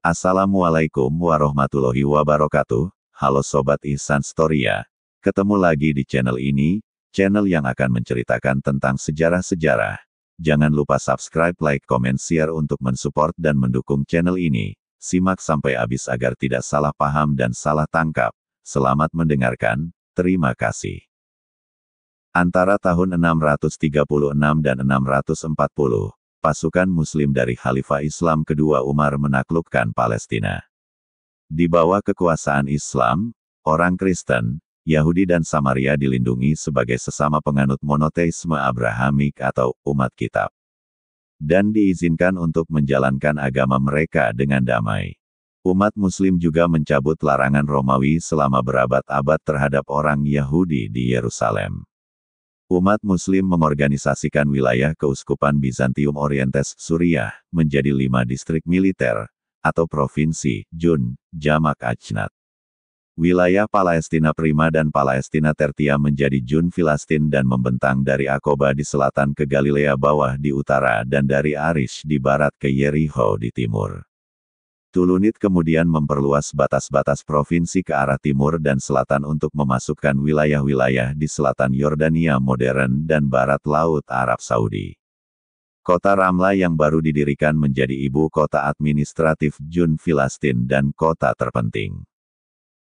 Assalamualaikum warahmatullahi wabarakatuh. Halo Sobat Ihsan Storia. Ketemu lagi di channel ini, channel yang akan menceritakan tentang sejarah-sejarah. Jangan lupa subscribe, like, comment, share untuk mensupport dan mendukung channel ini. Simak sampai habis agar tidak salah paham dan salah tangkap. Selamat mendengarkan, terima kasih. Antara tahun 636 dan 640, pasukan Muslim dari Khalifah Islam kedua Umar menaklukkan Palestina. Di bawah kekuasaan Islam, orang Kristen, Yahudi dan Samaria dilindungi sebagai sesama penganut monoteisme Abrahamik atau umat kitab. Dan diizinkan untuk menjalankan agama mereka dengan damai. Umat Muslim juga mencabut larangan Romawi selama berabad-abad terhadap orang Yahudi di Yerusalem. Umat Muslim mengorganisasikan wilayah Keuskupan Bizantium Orientes Suriah menjadi 5 distrik militer, atau provinsi, Jun, Jamak Ajnad. Wilayah Palestina Prima dan Palestina Tertia menjadi Jun Filastin dan membentang dari Akoba di selatan ke Galilea bawah di utara dan dari Arish di barat ke Yericho di timur. Tulunit kemudian memperluas batas-batas provinsi ke arah timur dan selatan untuk memasukkan wilayah-wilayah di selatan Yordania modern dan barat Laut Arab Saudi. Kota Ramla yang baru didirikan menjadi ibu kota administratif Jun Filastin dan kota terpenting.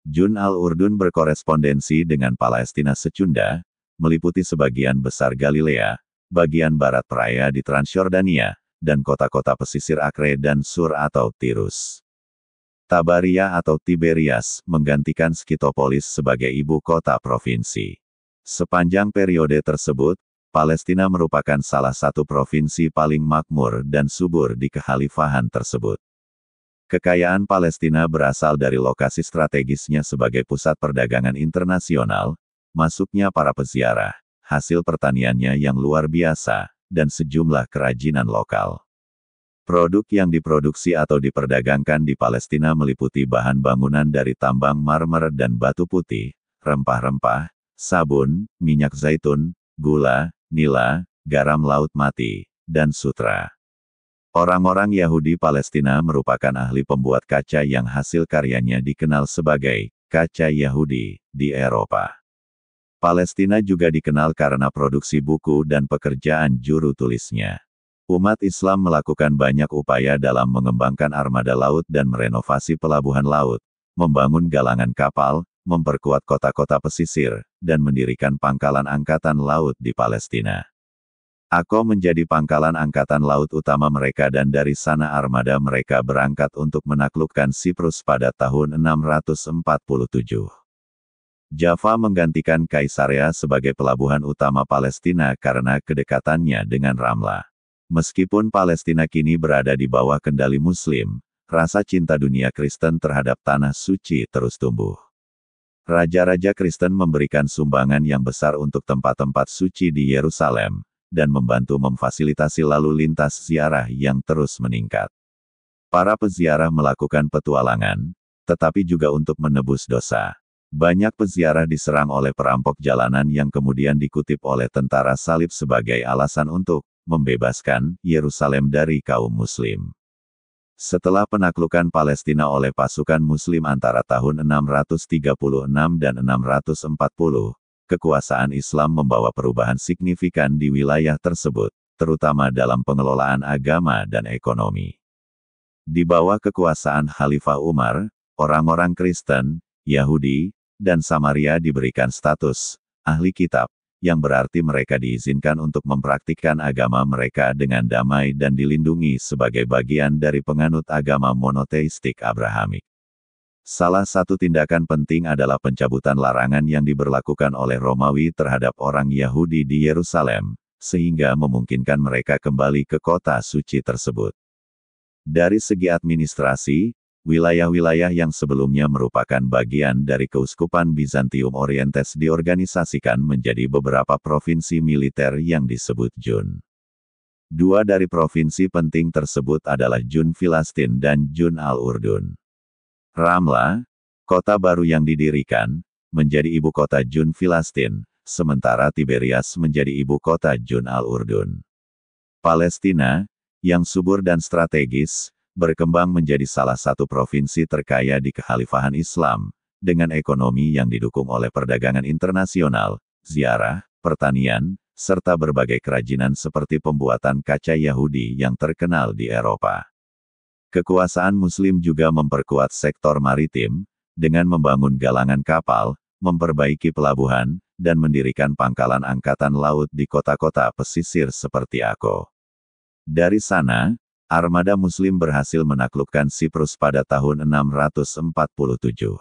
Jun al-Urdun berkorespondensi dengan Palestina Secunda, meliputi sebagian besar Galilea, bagian barat peraya di Transjordania, dan kota-kota pesisir Akre dan Sur atau Tirus. Tabaria atau Tiberias menggantikan Skitopolis sebagai ibu kota provinsi. Sepanjang periode tersebut, Palestina merupakan salah satu provinsi paling makmur dan subur di kekhalifahan tersebut. Kekayaan Palestina berasal dari lokasi strategisnya sebagai pusat perdagangan internasional, masuknya para peziarah, hasil pertaniannya yang luar biasa, dan sejumlah kerajinan lokal. Produk yang diproduksi atau diperdagangkan di Palestina meliputi bahan bangunan dari tambang marmer dan batu putih, rempah-rempah, sabun, minyak zaitun, gula, nila, garam laut mati, dan sutra. Orang-orang Yahudi Palestina merupakan ahli pembuat kaca yang hasil karyanya dikenal sebagai kaca Yahudi di Eropa. Palestina juga dikenal karena produksi buku dan pekerjaan juru tulisnya. Umat Islam melakukan banyak upaya dalam mengembangkan armada laut dan merenovasi pelabuhan laut, membangun galangan kapal, memperkuat kota-kota pesisir, dan mendirikan pangkalan angkatan laut di Palestina. Akko menjadi pangkalan angkatan laut utama mereka dan dari sana armada mereka berangkat untuk menaklukkan Siprus pada tahun 647. Jaffa menggantikan Kaisarea sebagai pelabuhan utama Palestina karena kedekatannya dengan Ramla. Meskipun Palestina kini berada di bawah kendali Muslim, rasa cinta dunia Kristen terhadap tanah suci terus tumbuh. Raja-raja Kristen memberikan sumbangan yang besar untuk tempat-tempat suci di Yerusalem, dan membantu memfasilitasi lalu lintas ziarah yang terus meningkat. Para peziarah melakukan petualangan, tetapi juga untuk menebus dosa. Banyak peziarah diserang oleh perampok jalanan yang kemudian dikutip oleh tentara salib sebagai alasan untuk membebaskan Yerusalem dari kaum Muslim. Setelah penaklukan Palestina oleh pasukan Muslim antara tahun 636 dan 640, kekuasaan Islam membawa perubahan signifikan di wilayah tersebut, terutama dalam pengelolaan agama dan ekonomi. Di bawah kekuasaan Khalifah Umar, orang-orang Kristen, Yahudi, dan Samaria diberikan status ahli kitab, yang berarti mereka diizinkan untuk mempraktikkan agama mereka dengan damai dan dilindungi sebagai bagian dari penganut agama monoteistik Abrahamik. Salah satu tindakan penting adalah pencabutan larangan yang diberlakukan oleh Romawi terhadap orang Yahudi di Yerusalem, sehingga memungkinkan mereka kembali ke kota suci tersebut. Dari segi administrasi, wilayah-wilayah yang sebelumnya merupakan bagian dari Keuskupan Bizantium Orientes diorganisasikan menjadi beberapa provinsi militer yang disebut Jun. Dua dari provinsi penting tersebut adalah Jun Filastin dan Jun al-Urdun. Ramla, kota baru yang didirikan, menjadi ibu kota Jun Filastin, sementara Tiberias menjadi ibu kota Jun al-Urdun. Palestina, yang subur dan strategis, berkembang menjadi salah satu provinsi terkaya di Kekhalifahan Islam, dengan ekonomi yang didukung oleh perdagangan internasional, ziarah, pertanian, serta berbagai kerajinan seperti pembuatan kaca Yahudi yang terkenal di Eropa. Kekuasaan Muslim juga memperkuat sektor maritim, dengan membangun galangan kapal, memperbaiki pelabuhan, dan mendirikan pangkalan angkatan laut di kota-kota pesisir seperti Akko. Dari sana, armada Muslim berhasil menaklukkan Siprus pada tahun 647.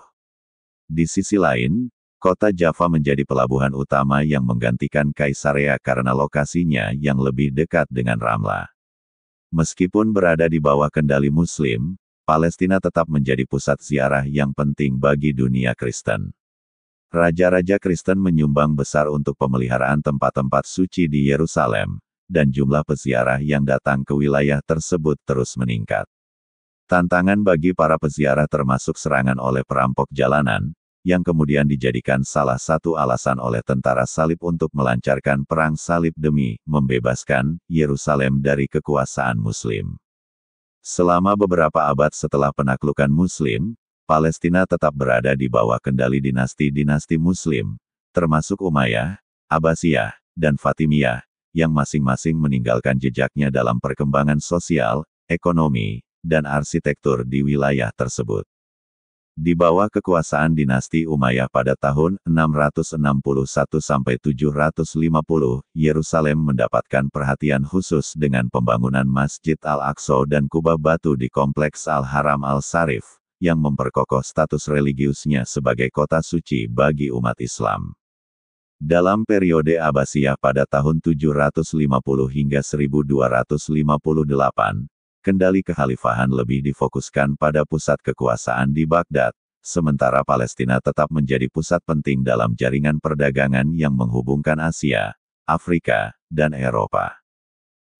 Di sisi lain, kota Java menjadi pelabuhan utama yang menggantikan Kaisarea karena lokasinya yang lebih dekat dengan Ramla. Meskipun berada di bawah kendali Muslim, Palestina tetap menjadi pusat ziarah yang penting bagi dunia Kristen. Raja-raja Kristen menyumbang besar untuk pemeliharaan tempat-tempat suci di Yerusalem, dan jumlah peziarah yang datang ke wilayah tersebut terus meningkat. Tantangan bagi para peziarah termasuk serangan oleh perampok jalanan, yang kemudian dijadikan salah satu alasan oleh tentara salib untuk melancarkan perang salib demi membebaskan Yerusalem dari kekuasaan Muslim. Selama beberapa abad setelah penaklukan Muslim, Palestina tetap berada di bawah kendali dinasti-dinasti Muslim, termasuk Umayyah, Abbasiyah, dan Fatimiyah, yang masing-masing meninggalkan jejaknya dalam perkembangan sosial, ekonomi, dan arsitektur di wilayah tersebut. Di bawah kekuasaan dinasti Umayyah pada tahun 661–750, Yerusalem mendapatkan perhatian khusus dengan pembangunan Masjid Al-Aqsa dan kubah batu di Kompleks Al-Haram Al-Sharif, yang memperkokoh status religiusnya sebagai kota suci bagi umat Islam. Dalam periode Abbasiyah pada tahun 750 hingga 1258, kendali kekhalifahan lebih difokuskan pada pusat kekuasaan di Baghdad, sementara Palestina tetap menjadi pusat penting dalam jaringan perdagangan yang menghubungkan Asia, Afrika, dan Eropa.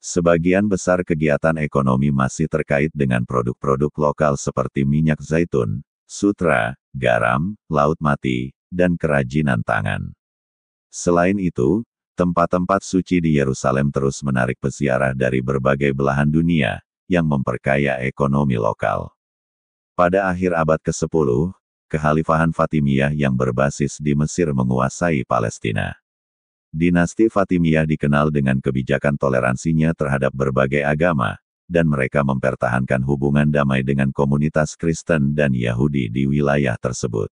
Sebagian besar kegiatan ekonomi masih terkait dengan produk-produk lokal seperti minyak zaitun, sutra, garam, laut mati, dan kerajinan tangan. Selain itu, tempat-tempat suci di Yerusalem terus menarik peziarah dari berbagai belahan dunia, yang memperkaya ekonomi lokal. Pada akhir abad ke-10, Kekhalifahan Fatimiyah yang berbasis di Mesir menguasai Palestina. Dinasti Fatimiyah dikenal dengan kebijakan toleransinya terhadap berbagai agama, dan mereka mempertahankan hubungan damai dengan komunitas Kristen dan Yahudi di wilayah tersebut.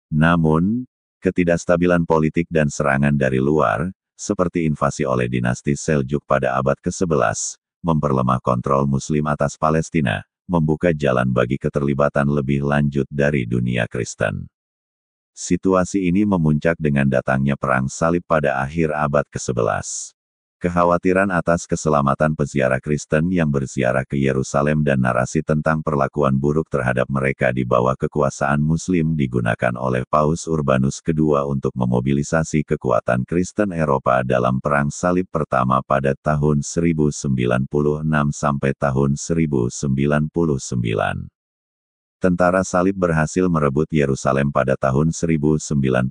Namun, ketidakstabilan politik dan serangan dari luar, seperti invasi oleh dinasti Seljuk pada abad ke-11, memperlemah kontrol Muslim atas Palestina, membuka jalan bagi keterlibatan lebih lanjut dari dunia Kristen. Situasi ini memuncak dengan datangnya Perang Salib pada akhir abad ke-11. Kekhawatiran atas keselamatan peziarah Kristen yang berziarah ke Yerusalem dan narasi tentang perlakuan buruk terhadap mereka di bawah kekuasaan Muslim digunakan oleh Paus Urbanus II untuk memobilisasi kekuatan Kristen Eropa dalam Perang Salib pertama pada tahun 1096 sampai tahun 1099. Tentara salib berhasil merebut Yerusalem pada tahun 1099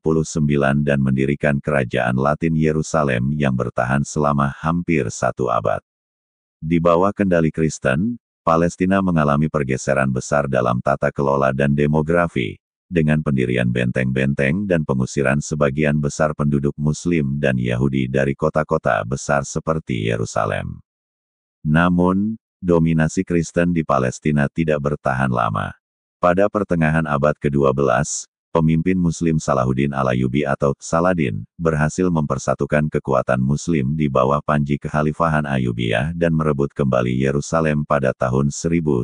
dan mendirikan kerajaan Latin Yerusalem yang bertahan selama hampir 1 abad. Di bawah kendali Kristen, Palestina mengalami pergeseran besar dalam tata kelola dan demografi, dengan pendirian benteng-benteng dan pengusiran sebagian besar penduduk Muslim dan Yahudi dari kota-kota besar seperti Yerusalem. Namun, dominasi Kristen di Palestina tidak bertahan lama. Pada pertengahan abad ke-12, pemimpin Muslim Salahuddin Al-Ayyubi atau Saladin, berhasil mempersatukan kekuatan Muslim di bawah panji Kekhalifahan Ayyubiyah dan merebut kembali Yerusalem pada tahun 1187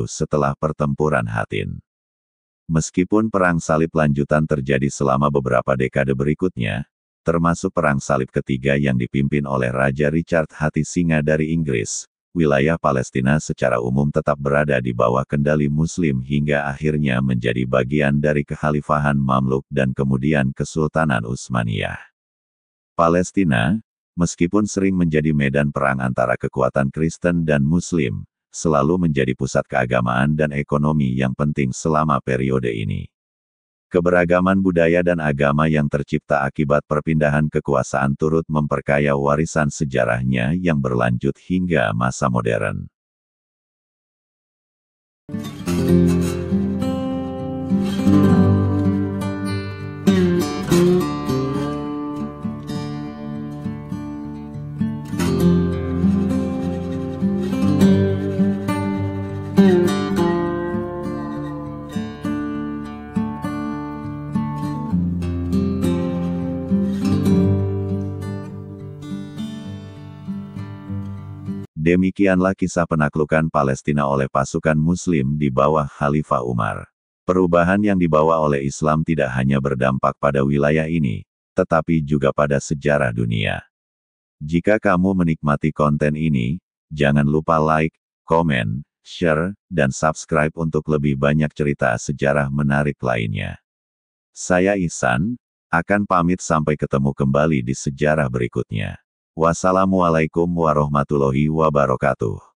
setelah pertempuran Hattin. Meskipun Perang Salib lanjutan terjadi selama beberapa dekade berikutnya, termasuk Perang Salib ketiga yang dipimpin oleh Raja Richard Hati Singa dari Inggris, wilayah Palestina secara umum tetap berada di bawah kendali Muslim hingga akhirnya menjadi bagian dari Kekhalifahan Mamluk dan kemudian Kesultanan Utsmaniyah. Palestina, meskipun sering menjadi medan perang antara kekuatan Kristen dan Muslim, selalu menjadi pusat keagamaan dan ekonomi yang penting selama periode ini. Keberagaman budaya dan agama yang tercipta akibat perpindahan kekuasaan turut memperkaya warisan sejarahnya yang berlanjut hingga masa modern. Demikianlah kisah penaklukan Palestina oleh pasukan Muslim di bawah Khalifah Umar. Perubahan yang dibawa oleh Islam tidak hanya berdampak pada wilayah ini, tetapi juga pada sejarah dunia. Jika kamu menikmati konten ini, jangan lupa like, komen, share, dan subscribe untuk lebih banyak cerita sejarah menarik lainnya. Saya Ihsan, akan pamit sampai ketemu kembali di sejarah berikutnya. Wassalamualaikum warahmatullahi wabarakatuh.